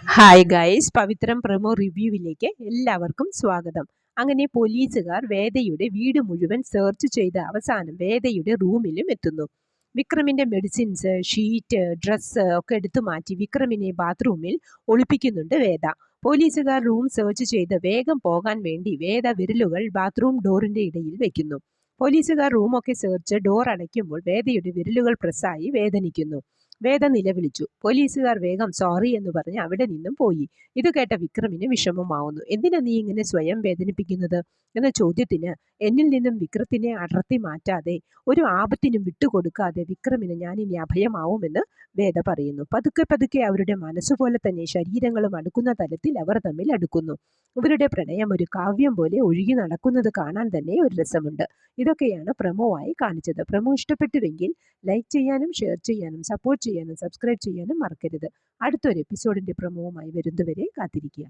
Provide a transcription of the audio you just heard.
Hi guys, പവിത്രം promo റിവ്യൂവിലേക്ക് എല്ലാവർക്കും സ്വാഗതം. അങ്ങനെ പോലീസുകാർ വേദയുടെ വീട് മുഴുവൻ സെർച്ച് ചെയ്ത് അവസാനം വേദയുടെ റൂമിലും എത്തുന്നു. വിക്രമിന്റെ മെഡിസിൻസ്, ഷീറ്റ്, ഡ്രസ്സ് ഒക്കെ എടുത്തു മാറ്റി വിക്രമിനെ ബാത്റൂമിൽ ഒളിപ്പിക്കുന്നുണ്ട് വേദ. പോലീസുകാർ റൂം സെർച്ച് ചെയ്ത് വേഗം പോകാൻ വേണ്ടി വേദ വിരലുകൾ ബാത്റൂം ഡോറിന്റെ ഇടയിൽ വെക്കുന്നു. പോലീസുകാർ റൂമൊക്കെ സെർച്ച് ഡോർ അടയ്ക്കുമ്പോൾ വേദയുടെ വിരലുകൾ പ്രസ്സായി വേദനിക്കുന്നു. വേദ നിലവിളിച്ചു. പോലീസുകാർ വേഗം സോറി എന്ന് പറഞ്ഞ് അവിടെ നിന്നും പോയി. ഇത് കേട്ട വിക്രമിന് വിഷമമാവുന്നു. എന്തിനാ നീ ഇങ്ങനെ സ്വയം വേദനിപ്പിക്കുന്നത് എന്ന ചോദ്യത്തിന് എന്നിൽ നിന്നും വിക്രത്തിനെ അടർത്തി മാറ്റാതെ ഒരു ആപത്തിനും വിട്ടുകൊടുക്കാതെ വിക്രമിന് ഞാൻ ഇനി അഭയമാവുമെന്ന് വേദ പറയുന്നു. പതുക്കെ പതുക്കെ അവരുടെ മനസ്സുപോലെ തന്നെ ശരീരങ്ങളും അടുക്കുന്ന തലത്തിൽ അവർ തമ്മിൽ അടുക്കുന്നു. ഇവരുടെ പ്രണയം ഒരു കാവ്യം പോലെ ഒഴുകി നടക്കുന്നത് കാണാൻ തന്നെ ഒരു രസമുണ്ട്. ഇതൊക്കെയാണ് പ്രമോ ആയി കാണിച്ചത്. പ്രമോ ഇഷ്ടപ്പെട്ടുവെങ്കിൽ ലൈക്ക് ചെയ്യാനും ഷെയർ ചെയ്യാനും സപ്പോർട്ട് ചെയ്യാനും സബ്സ്ക്രൈബ് ചെയ്യാനും മറക്കരുത്. അടുത്തൊരു എപ്പിസോഡിന്റെ പ്രമോവുമായി വരുന്നതുവരെ കാത്തിരിക്കുക.